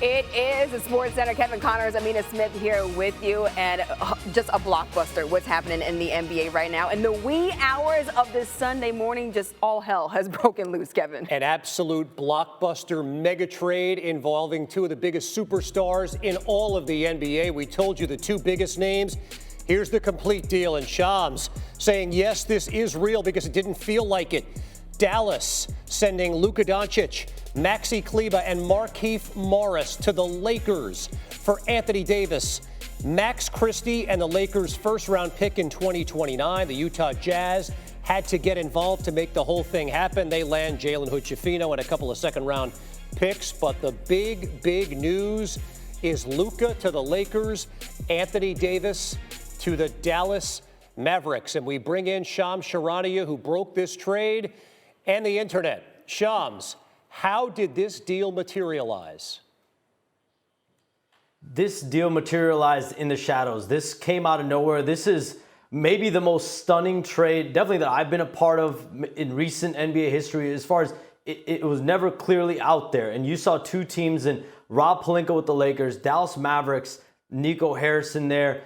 It is the Sports Center. Kevin Connors, Amina Smith here with you, and just a blockbuster. What's happening in the NBA right now? In the wee hours of this Sunday morning, just all hell has broken loose, Kevin. An absolute blockbuster mega trade involving two of the biggest superstars in all of the NBA. We told you the two biggest names. Here's the complete deal. And Shams saying, yes, this is real because it didn't feel like it. Dallas sending Luka Doncic, Maxi Kleber, and Markieff Morris to the Lakers for Anthony Davis. Max Christie and the Lakers' first-round pick in 2029. The Utah Jazz had to get involved to make the whole thing happen. They land Jalen Hood-Schifino and a couple of second-round picks. But the big news is Luka to the Lakers, Anthony Davis to the Dallas Mavericks. And we bring in Shams Charania, who broke this trade, and the internet. Shams, how did this deal materialize? This deal materialized in the shadows. This came out of nowhere. This is maybe the most stunning trade, definitely that I've been a part of in recent NBA history, as far as it was never clearly out there. And you saw two teams in Rob Pelinka with the Lakers, Dallas Mavericks, Nico Harrison there,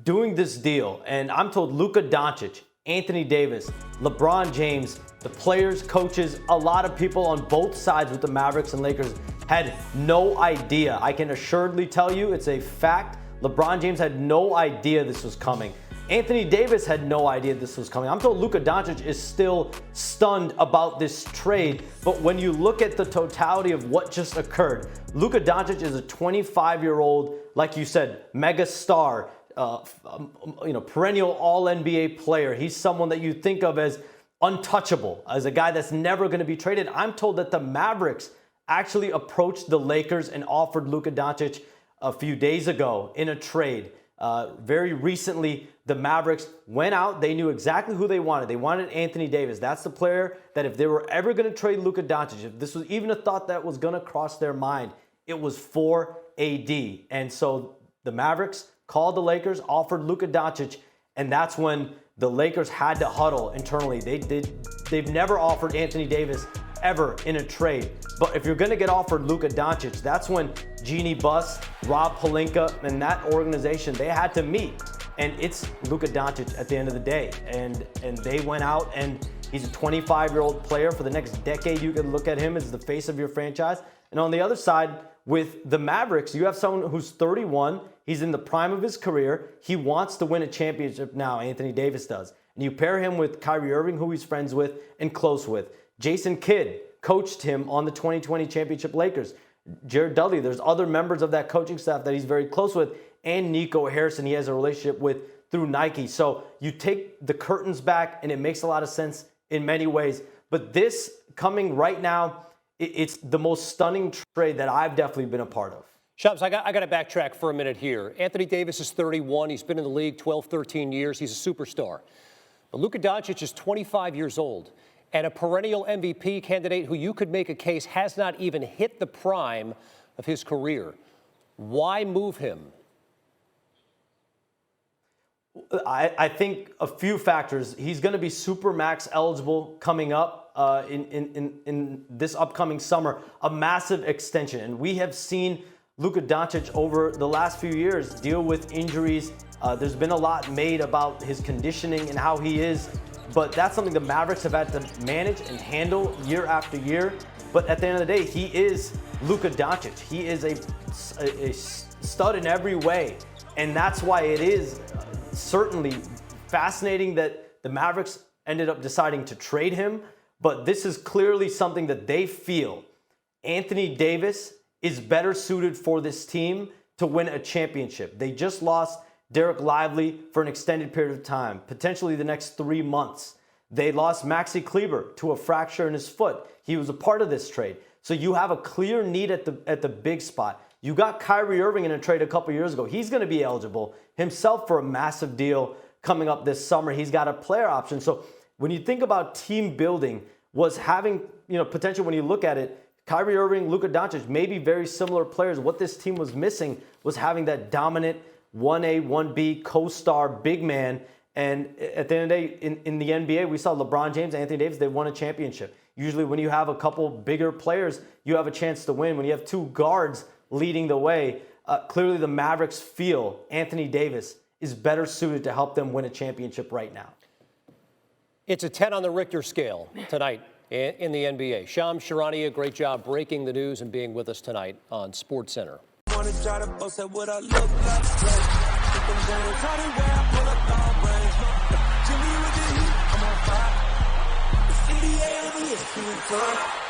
doing this deal. And I'm told Luka Doncic, Anthony Davis, LeBron James, the players, coaches, a lot of people on both sides with the Mavericks and Lakers had no idea. I can assuredly tell you it's a fact. LeBron James had no idea this was coming. Anthony Davis had no idea this was coming. I'm told Luka Doncic is still stunned about this trade. But when you look at the totality of what just occurred, Luka Doncic is a 25-year-old, like you said, mega star, perennial all-NBA player. He's someone that you think of as untouchable, as a guy that's never going to be traded. I'm told that the Mavericks actually approached the Lakers and offered Luka Doncic a few days ago in a trade. Very recently, the Mavericks went out. They knew exactly who they wanted. They wanted Anthony Davis. That's the player that if they were ever going to trade Luka Doncic, if this was even a thought that was going to cross their mind, it was for AD. And so the Mavericks called the Lakers, offered Luka Doncic, and that's when the Lakers had to huddle internally. They've never offered Anthony Davis ever in a trade. But if you're going to get offered Luka Doncic, that's when Jeannie Buss, Rob Pelinka, and that organization, they had to meet. And it's Luka Doncic at the end of the day. And they went out, and he's a 25-year-old player. For the next decade, you can look at him as the face of your franchise. And on the other side, with the Mavericks, you have someone who's 31. He's in the prime of his career. He wants to win a championship now, Anthony Davis does. And you pair him with Kyrie Irving, who he's friends with and close with. Jason Kidd coached him on the 2020 championship Lakers. Jared Dudley, there's other members of that coaching staff that he's very close with. And Nico Harrison, he has a relationship with through Nike. So you take the curtains back, and it makes a lot of sense in many ways. But this coming right now, it's the most stunning trade that I've definitely been a part of. Shams, I got to backtrack for a minute here. Anthony Davis is 31. He's been in the league 12, 13 years. He's a superstar. But Luka Doncic is 25 years old and a perennial MVP candidate who you could make a case has not even hit the prime of his career. Why move him? I think a few factors. He's going to be Supermax eligible coming up in this upcoming summer, a massive extension. And we have seen Luka Doncic over the last few years deal with injuries. There's been a lot made about his conditioning and how he is, but that's something the Mavericks have had to manage and handle year after year. But at the end of the day, he is Luka Doncic. He is a stud in every way. And that's why it is certainly fascinating that the Mavericks ended up deciding to trade him. But this is clearly something that they feel Anthony Davis is better suited for this team to win a championship. They just lost Derek Lively for an extended period of time, potentially the next 3 months. They lost Maxi Kleber to a fracture in his foot. He was a part of this trade. So you have a clear need at the big spot. You got Kyrie Irving in a trade a couple years ago. He's going to be eligible himself for a massive deal coming up this summer. He's got a player option. So when you think about team building, was having, potential when you look at it, Kyrie Irving, Luka Doncic, maybe very similar players. What this team was missing was having that dominant 1A, 1B co-star big man. And at the end of the day, in the NBA, we saw LeBron James, Anthony Davis, they won a championship. Usually when you have a couple bigger players, you have a chance to win. When you have two guards leading the way. Clearly, the Mavericks feel Anthony Davis is better suited to help them win a championship right now. It's a 10 on the Richter scale tonight in the NBA. Shams Charania, great job breaking the news and being with us tonight on SportsCenter. I'm on fire. It's 88 over here.